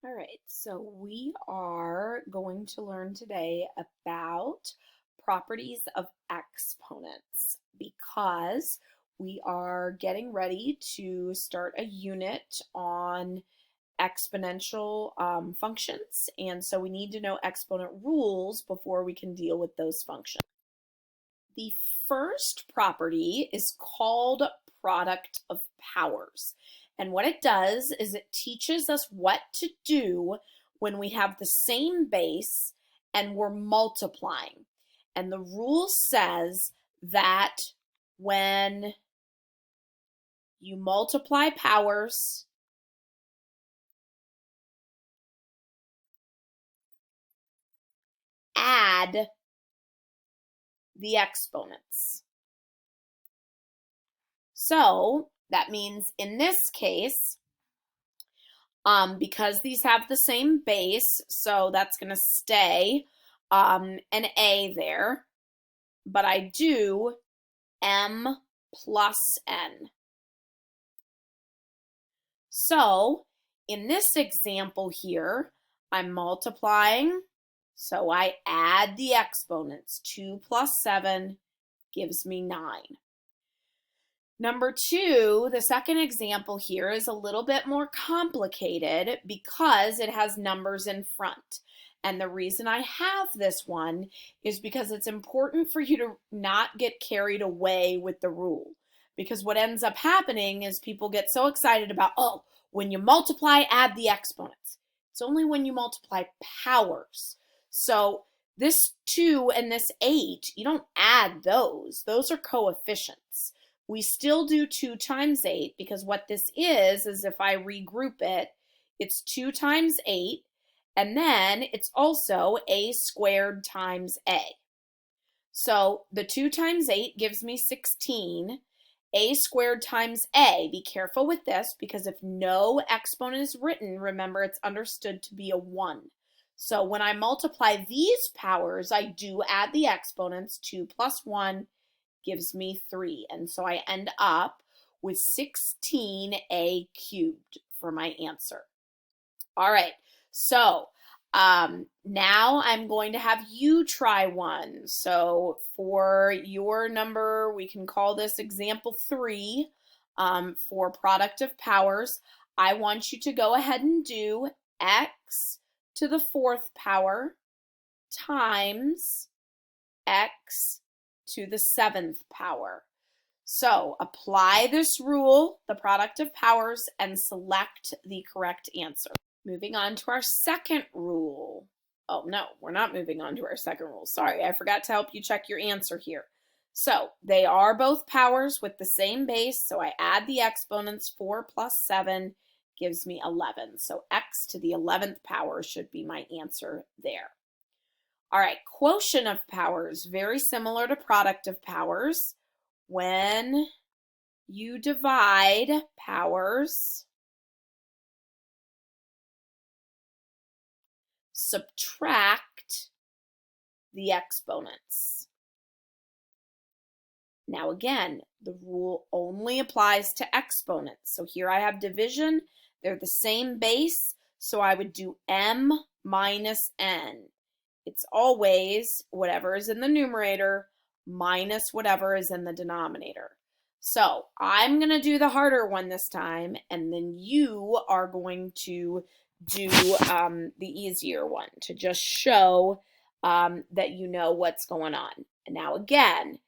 All right, so we are going to learn today about properties of exponents because we are getting ready to start a unit on exponential functions, and so we need to know exponent rules before we can deal with those functions. The first property is called product of powers. And what it does is it teaches us what to do when we have the same base and we're multiplying. And the rule says that when you multiply powers, add the exponents. So that means in this case, because these have the same base, so that's going to stay an A there, but I do M plus N. So in this example here, I'm multiplying, so I add the exponents. 2 plus 7 gives me 9. Number 2, the second example here is a little bit more complicated because it has numbers in front. And the reason I have this one is because it's important for you to not get carried away with the rule. Because what ends up happening is people get so excited about, oh, when you multiply, add the exponents. It's only when you multiply powers. So this 2 and this 8, you don't add those. Those are coefficients. We still do 2 times 8 because what this is if I regroup it, it's 2 times 8, and then it's also a squared times a. So the 2 times 8 gives me 16. A squared times a, be careful with this because if no exponent is written, remember it's understood to be a 1. So when I multiply these powers, I do add the exponents. 2 plus 1 gives me 3. And so I end up with 16a cubed for my answer. All right, so now I'm going to have you try one. So for your number, we can call this example 3 for product of powers. I want you to go ahead and do x to the 4th power times x to the 7th power. So apply this rule, the product of powers, and select the correct answer. Moving on to our second rule. Oh, no, we're not moving on to our second rule. Sorry, I forgot to help you check your answer here. So they are both powers with the same base, so I add the exponents. 4 plus 7 gives me 11. So x to the 11th power should be my answer there. All right, quotient of powers, very similar to product of powers. When you divide powers, subtract the exponents. Now again, the rule only applies to exponents. So here I have division. They're the same base, so I would do m minus n. It's always whatever is in the numerator minus whatever is in the denominator. So I'm going to do the harder one this time, and then you are going to do the easier one to just show that you know what's going on. And now again,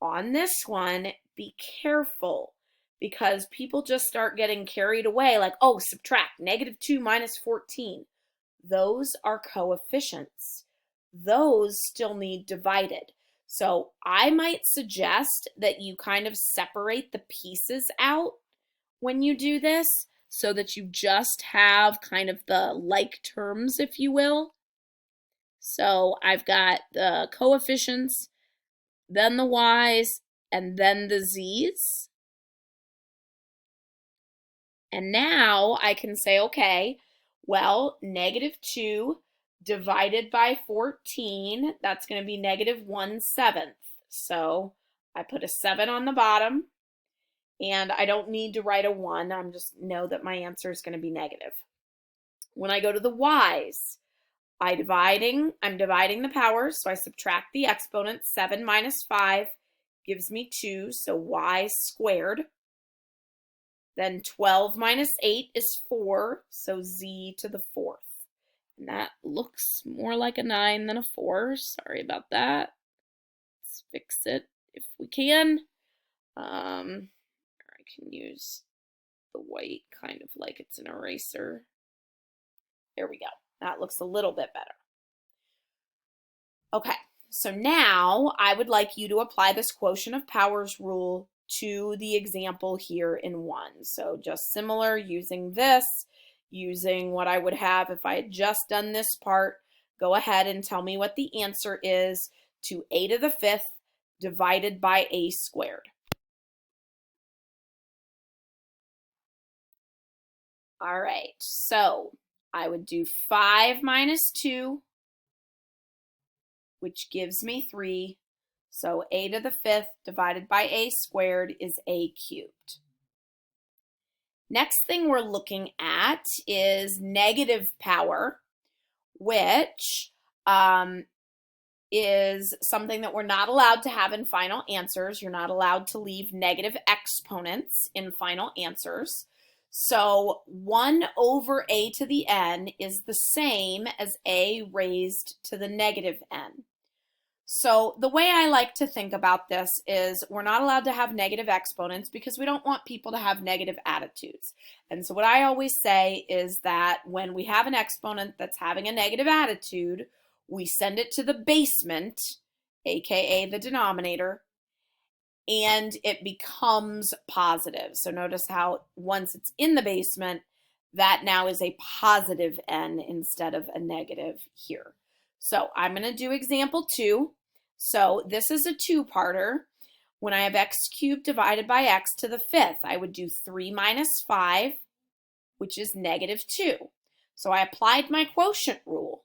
on this one, be careful because people just start getting carried away like, oh, subtract -2 minus 14. Those are coefficients. Those still need divided. So I might suggest that you kind of separate the pieces out when you do this so that you just have kind of the like terms, if you will. So I've got the coefficients, then the y's, and then the z's. And now I can say, okay, well, -2 divided by 14, that's going to be -1/7. So I put a 7 on the bottom, and I don't need to write a 1. I'm just know that my answer is going to be negative. When I go to the y's, I'm dividing the powers, so I subtract the exponent. 7 minus 5 gives me 2, so y squared. Then 12 minus 8 is 4, so z to the 4th. And that looks more like a 9 than a 4. Sorry about that. Let's fix it if we can. I can use the white kind of like it's an eraser. There we go. That looks a little bit better. Okay, so now I would like you to apply this quotient of powers rule to the example here in 1. So just similar, using this, using what I would have if I had just done this part. Go ahead and tell me what the answer is to a to the 5th divided by a squared. All right, so I would do 5 minus 2, which gives me 3. So a to the 5th divided by a squared is a cubed. Next thing we're looking at is negative power, which is something that we're not allowed to have in final answers. You're not allowed to leave negative exponents in final answers. So 1 over a to the n is the same as a raised to the negative n. So the way I like to think about this is we're not allowed to have negative exponents because we don't want people to have negative attitudes. And so what I always say is that when we have an exponent that's having a negative attitude, we send it to the basement, aka the denominator, and it becomes positive. So notice how once it's in the basement, that now is a positive n instead of a negative here. So I'm going to do example 2. So this is a 2-parter. When I have x cubed divided by x to the 5th, I would do 3 minus 5, which is negative 2. So I applied my quotient rule,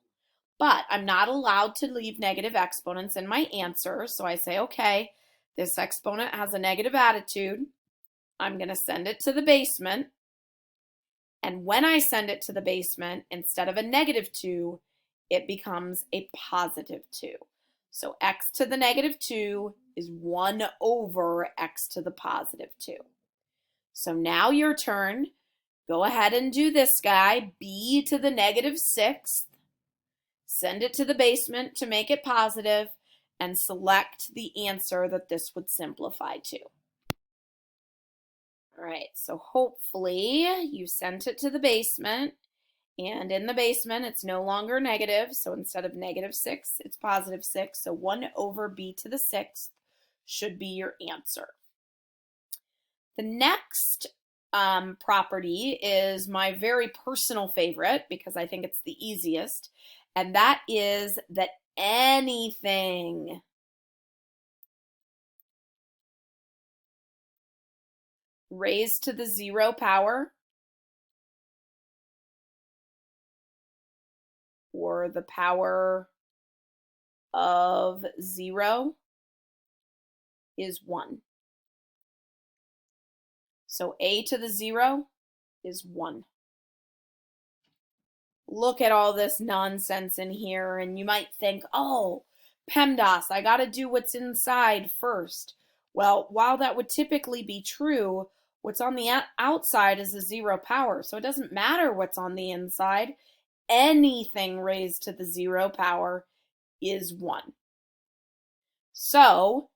but I'm not allowed to leave negative exponents in my answer. So I say, okay, this exponent has a negative attitude. I'm going to send it to the basement. And when I send it to the basement, instead of a negative 2, it becomes a positive 2. So x to the negative 2 is 1 over x to the positive 2. So now your turn. Go ahead and do this guy, b to the negative 6th. Send it to the basement to make it positive, and select the answer that this would simplify to. All right, so hopefully you sent it to the basement, and in the basement it's no longer negative, so instead of negative 6, it's positive 6, so 1 over b to the 6th should be your answer. The next property is my very personal favorite because I think it's the easiest, and that is that anything raised to the 0 power or the power of 0 is 1. So a to the 0 is 1. Look at all this nonsense in here, and you might think, oh, PEMDAS, I got to do what's inside first. Well, while that would typically be true, what's on the outside is a 0 power, so it doesn't matter what's on the inside. Anything raised to the 0 power is 1. So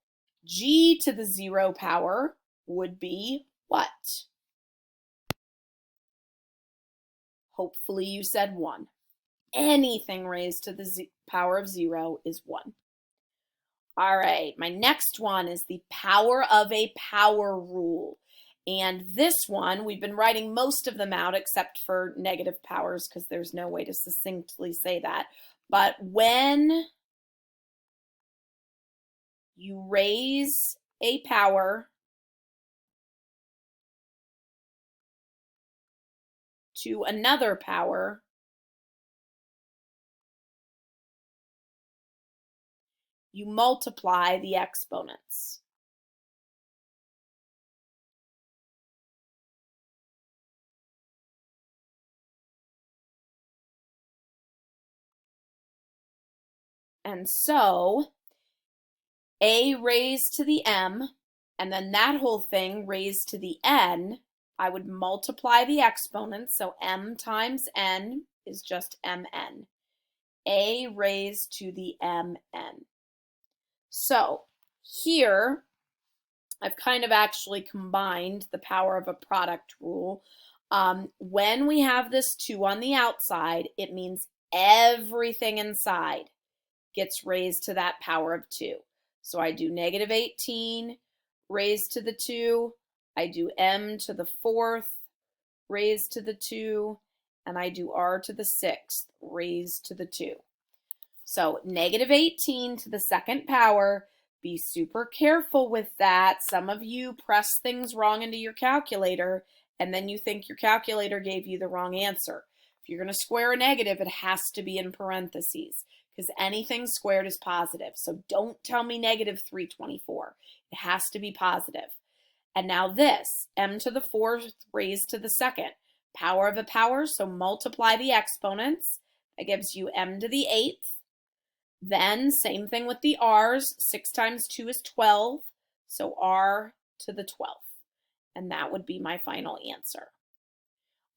g to the 0 power would be what? Hopefully you said 1. Anything raised to the power of 0 is 1. All right, my next one is the power of a power rule. And this one, we've been writing most of them out except for negative powers because there's no way to succinctly say that. But when you raise a power to another power, you multiply the exponents. And so a raised to the m, and then that whole thing raised to the n, I would multiply the exponents, so m times n is just mn. A raised to the mn. So here, I've kind of actually combined the power of a product rule. When we have this 2 on the outside, it means everything inside gets raised to that power of 2. So I do negative 18 raised to the 2, I do m to the 4th raised to the 2, and I do r to the 6th raised to the 2. So negative 18 to the 2nd power, be super careful with that. Some of you press things wrong into your calculator, and then you think your calculator gave you the wrong answer. If you're going to square a negative, it has to be in parentheses, because anything squared is positive. So don't tell me negative 324. It has to be positive. And now this, m to the 4th raised to the 2nd. Power of a power, so multiply the exponents. That gives you m to the 8th. Then, same thing with the r's. 6 times 2 is 12, so r to the 12th. And that would be my final answer.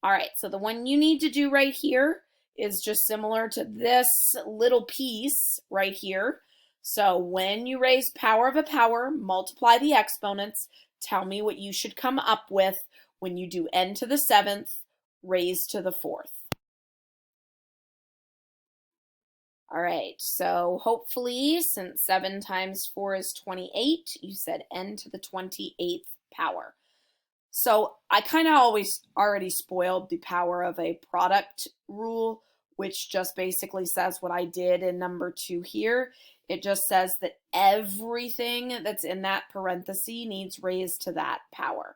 All right, so the one you need to do right here is just similar to this little piece right here. So when you raise power of a power, multiply the exponents. Tell me what you should come up with when you do n to the 7th raised to the 4th. All right, so hopefully, since 7 times 4 is 28, you said n to the 28th power. So I kind of always already spoiled the power of a product rule, which just basically says what I did in number 2 here. It just says that everything that's in that parenthesis needs raised to that power.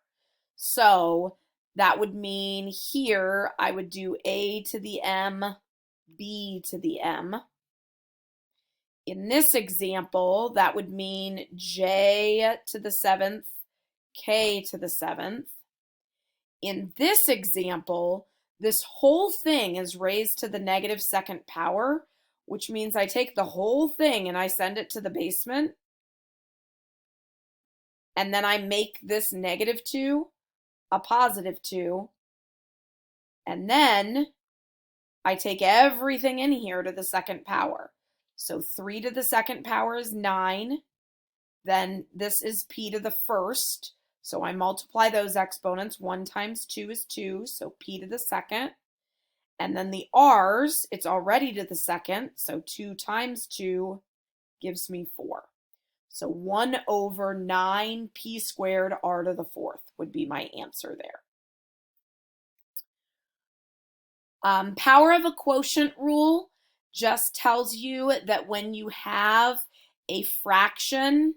So that would mean here I would do a to the m, b to the m. In this example, that would mean j to the 7th, k to the 7th. In this example, this whole thing is raised to the negative 2nd power, which means I take the whole thing and I send it to the basement. And then I make this negative 2 a positive 2. And then I take everything in here to the 2nd power. So 3 to the 2nd power is 9. Then this is p to the 1st. So I multiply those exponents. 1 times 2 is 2, so p to the 2nd. And then the r's, it's already to the 2nd, so 2 times 2 gives me 4. So 1 over 9 p squared r to the 4th would be my answer there. Power of a quotient rule just tells you that when you have a fraction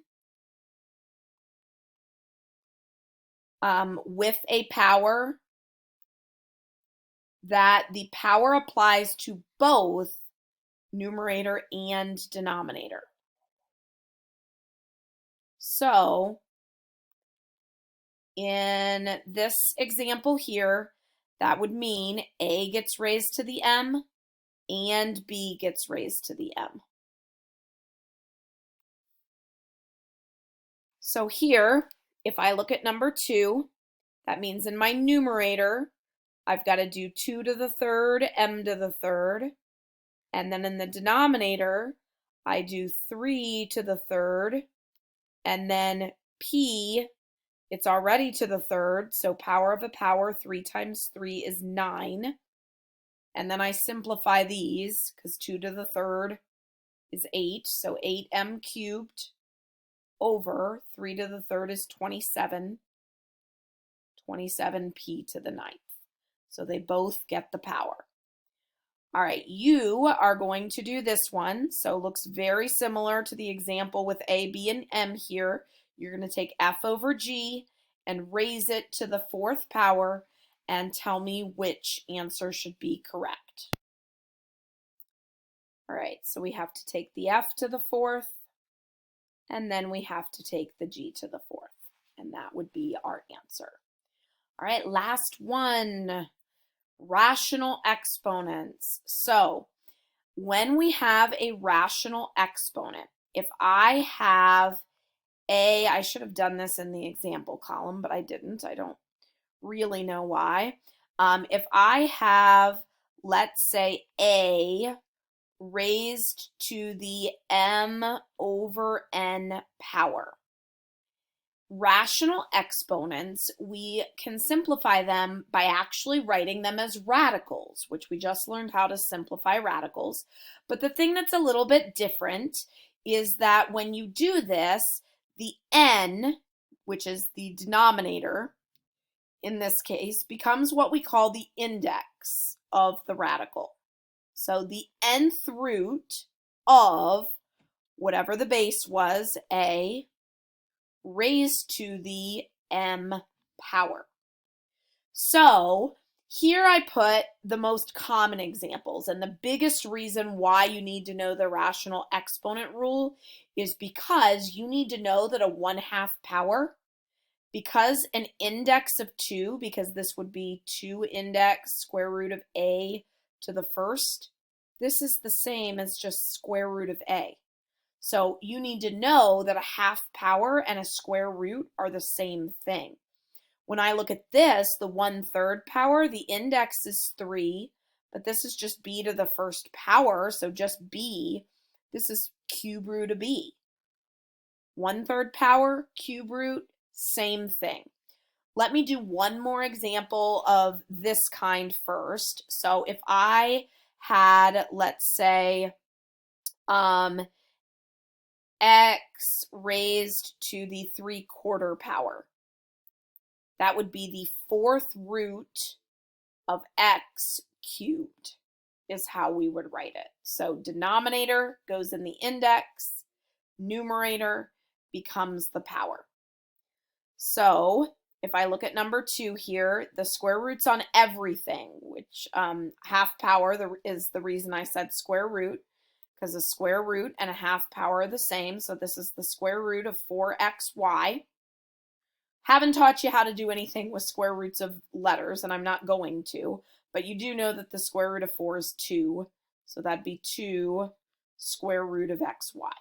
with a power, that the power applies to both numerator and denominator. So in this example here, that would mean a gets raised to the m and b gets raised to the m. So here, if I look at number 2, that means in my numerator, I've got to do 2 to the 3rd, m to the 3rd. And then in the denominator, I do 3 to the 3rd. And then p, it's already to the 3rd. So power of a power, 3 times 3 is 9. And then I simplify these because 2 to the 3rd is 8. So 8m cubed over 3 to the 3rd is 27. 27p to the 9th. So they both get the power. All right, you are going to do this one. So it looks very similar to the example with a, b, and m here. You're going to take f over g and raise it to the 4th power and tell me which answer should be correct. All right, so we have to take the f to the 4th, and then we have to take the g to the 4th, and that would be our answer. All right, last one, rational exponents. So when we have a rational exponent, if I have I should have done this in the example column, but I didn't. I don't really know why. If I have, let's say, a raised to the m over n power. Rational exponents, we can simplify them by actually writing them as radicals, which we just learned how to simplify radicals. But the thing that's a little bit different is that when you do this, the n, which is the denominator in this case, becomes what we call the index of the radical. So the nth root of whatever the base was, a, raised to the m power. So here I put the most common examples, and the biggest reason why you need to know the rational exponent rule is because you need to know that a 1/2 power, because an index of 2, because this would be 2 index square root of a to the first, this is the same as just square root of a. So you need to know that a 1/2 power and a square root are the same thing. When I look at this, the 1/3 power, the index is 3, but this is just b to the first power, so just b. This is cube root of b. 1/3 power, cube root, same thing. Let me do one more example of this kind first. So if I had, let's say, x raised to the 3/4 power. That would be the 4th root of x cubed is how we would write it. So denominator goes in the index, numerator becomes the power. So if I look at number 2 here, the square root's on everything, which 1/2 power is the reason I said square root, because a square root and a 1/2 power are the same. So this is the square root of 4xy. Haven't taught you how to do anything with square roots of letters, and I'm not going to, but you do know that the square root of 4 is 2. So that'd be 2 square root of xy.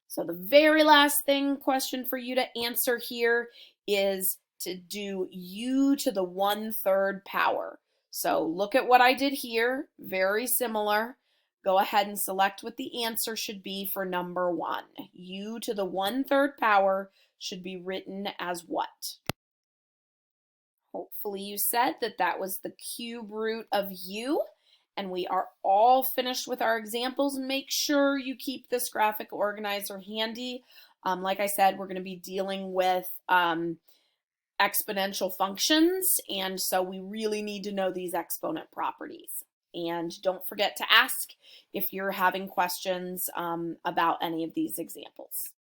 So the very last question for you to answer here is to do u to the 1/3 power. So look at what I did here, very similar. Go ahead and select what the answer should be for number 1. U to the 1/3 power should be written as what? Hopefully you said that that was the cube root of u, and we are all finished with our examples. Make sure you keep this graphic organizer handy. Like I said, we're going to be dealing with exponential functions, and so we really need to know these exponent properties. And don't forget to ask if you're having questions about any of these examples.